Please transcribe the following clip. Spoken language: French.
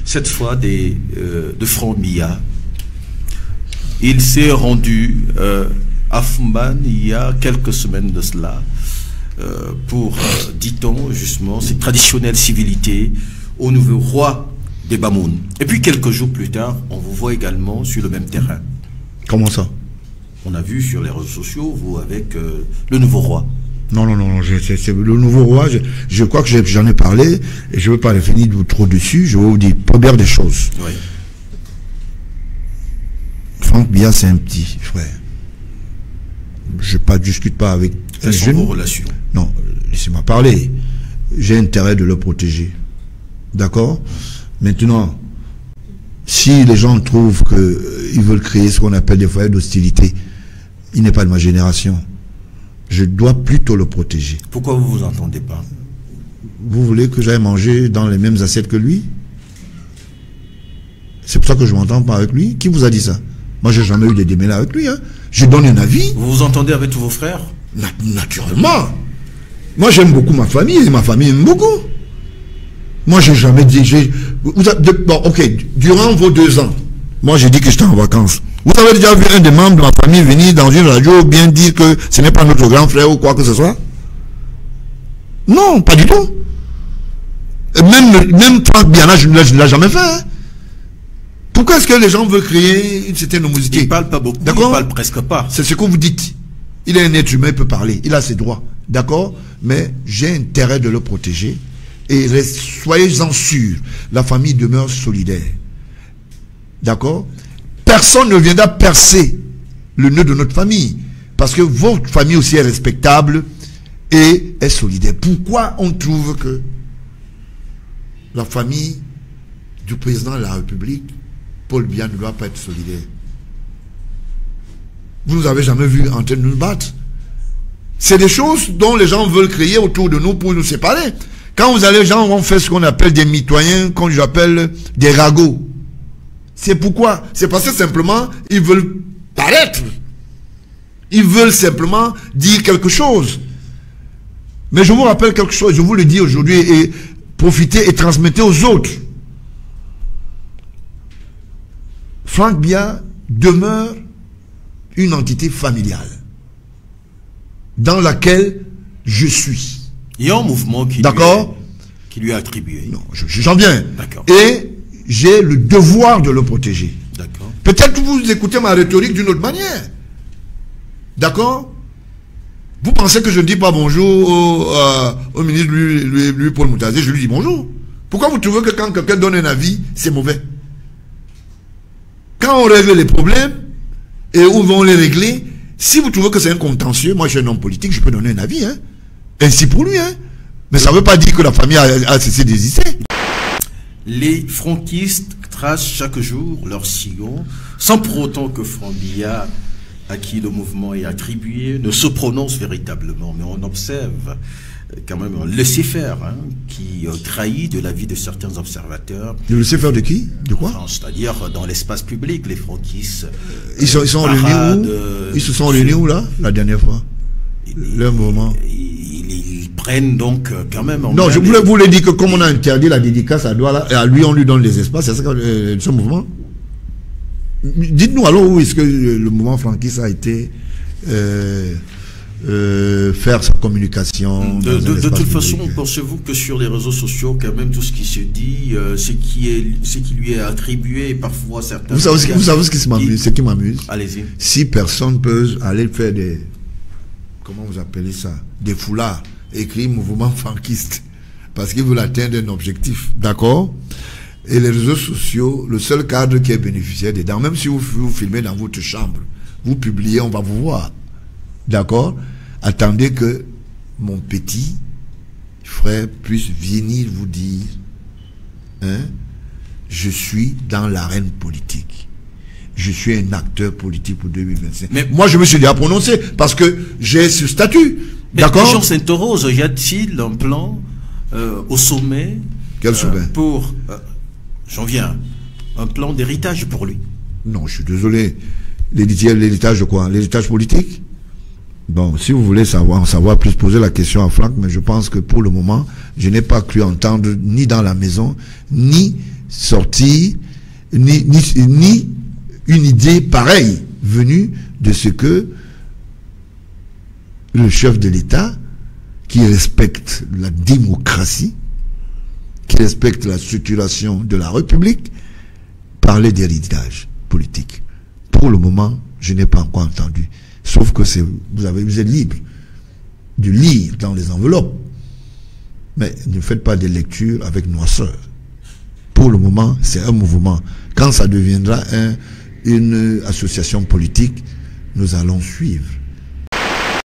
cette fois de Franck Biya. Il s'est rendu à Foumban il y a quelques semaines de cela pour, dit-on, justement, cette traditionnelle civilité au nouveau roi des Bamoun. Et puis quelques jours plus tard, on vous voit également sur le même terrain. Comment ça? On a vu sur les réseaux sociaux, vous, avec le nouveau roi. Non, c'est le nouveau roi, je crois que j'en ai parlé, et je ne veux pas revenir trop dessus, je vais vous dire, première des choses. Oui. Franck Biya, c'est un petit frère. Je ne discute pas avec Quelles sont vos relations? Non, laissez-moi parler. J'ai intérêt de le protéger. D'accord? Maintenant, si les gens trouvent qu'ils veulent créer ce qu'on appelle des foyers d'hostilité, il n'est pas de ma génération. Je dois plutôt le protéger. Pourquoi vous ne vous entendez pas? Vous voulez que j'aille manger dans les mêmes assiettes que lui? C'est pour ça que je ne m'entends pas avec lui. Qui vous a dit ça? Moi, j'ai jamais eu de démêlés avec lui. Hein. Je donne un avis. Vous vous entendez avec tous vos frères? Naturellement. Moi, j'aime beaucoup ma famille et ma famille aime beaucoup. Moi, j'ai jamais dit... Bon, ok, durant vos 2 ans, moi, j'ai dit que j'étais en vacances. Vous avez déjà vu un des membres de ma famille venir dans une radio bien dire que ce n'est pas notre grand frère ou quoi que ce soit? Non, pas du tout. Même Franck Biya, je ne l'ai jamais fait. Hein. Pourquoi est-ce que les gens veulent créer une certaine homosité? Il ne parle pas beaucoup, il ne parle presque pas. C'est ce que vous dites. Il est un être humain, il peut parler, il a ses droits. D'accord? Mais j'ai intérêt de le protéger. Et soyez-en sûrs, la famille demeure solidaire. D'accord? Personne ne viendra percer le nœud de notre famille. Parce que votre famille aussi est respectable et est solidaire. Pourquoi on trouve que la famille du président de la République, Paul Biya, ne doit pas être solidaire? Vous nous avez jamais vu en train de nous battre. C'est des choses dont les gens veulent créer autour de nous pour nous séparer. Quand vous allez, les gens vont faire ce qu'on appelle des mitoyens, qu'on j'appelle des ragots. C'est pourquoi? C'est parce que simplement, ils veulent paraître. Ils veulent simplement dire quelque chose. Mais je vous rappelle quelque chose, je vous le dis aujourd'hui, et profitez et transmettez aux autres. Franck Biya demeure une entité familiale dans laquelle je suis. Il y a un mouvement qui lui a attribué. Non, j'en viens. D'accord. Et j'ai le devoir de le protéger. D'accord. Peut-être vous écoutez ma rhétorique d'une autre manière. D'accord? Vous pensez que je ne dis pas bonjour au ministre lui Paul Moutazé, je lui dis bonjour. Pourquoi vous trouvez que quand quelqu'un donne un avis, c'est mauvais? Quand on règle les problèmes, et où vont les régler, si vous trouvez que c'est un contentieux, moi je suis un homme politique, je peux donner un avis, hein. Ainsi pour lui, hein. Mais ça ne veut pas dire que la famille a cessé d'exister. Les franquistes tracent chaque jour leur sillon, sans pour autant que Franck Biya, à qui le mouvement est attribué, ne se prononce véritablement. Mais on observe quand même un laisser-faire qui trahit de l'avis de certains observateurs. Le laisser-faire de qui? De quoi? C'est-à-dire dans l'espace public, les franquistes. Ils sont réunis où? Ils se sont réunis où là, la dernière fois? Le moment. Ils prennent donc quand même... Non, je voulais vous le dire que comme on a interdit la dédicace à lui, on lui donne les espaces. C'est ça que ce mouvement. Dites-nous alors où est-ce que le mouvement franquiste a été faire sa communication. De toute façon, pensez-vous que sur les réseaux sociaux, quand même, tout ce qui se dit, ce qui lui est attribué, parfois certains... Vous savez ce qui m'amuse? Allez-y. Si personne peut aller faire des... Comment vous appelez ça? Des foulards, écrits mouvement franquiste, parce qu'ils veulent atteindre un objectif. D'accord? Et les réseaux sociaux, le seul cadre qui est bénéficiaire dedans, même si vous filmez dans votre chambre, vous publiez, on va vous voir. D'accord? Attendez que mon petit frère puisse venir vous dire, hein, je suis dans l'arène politique. Je suis un acteur politique pour 2025. Mais moi, je me suis déjà prononcé parce que j'ai ce statut. D'accord? Les gens s'interrogent, y a-t-il un plan au sommet? Quel sommet? Pour... J'en viens. Un plan d'héritage pour lui. Non, je suis désolé. L'héritage de quoi? L'héritage politique? Bon, si vous voulez en savoir plus, posez la question à Franck, mais je pense que pour le moment, je n'ai pas cru entendre, ni dans la maison, ni sortir, ni une idée pareille venue de ce que le chef de l'État, qui respecte la démocratie, qui respecte la structuration de la République, parlait d'héritage politique. Pour le moment, je n'ai pas encore entendu. Sauf que vous êtes libre de lire dans les enveloppes. Mais ne faites pas des lectures avec noirceur. Pour le moment, c'est un mouvement. Quand ça deviendra une association politique, nous allons suivre.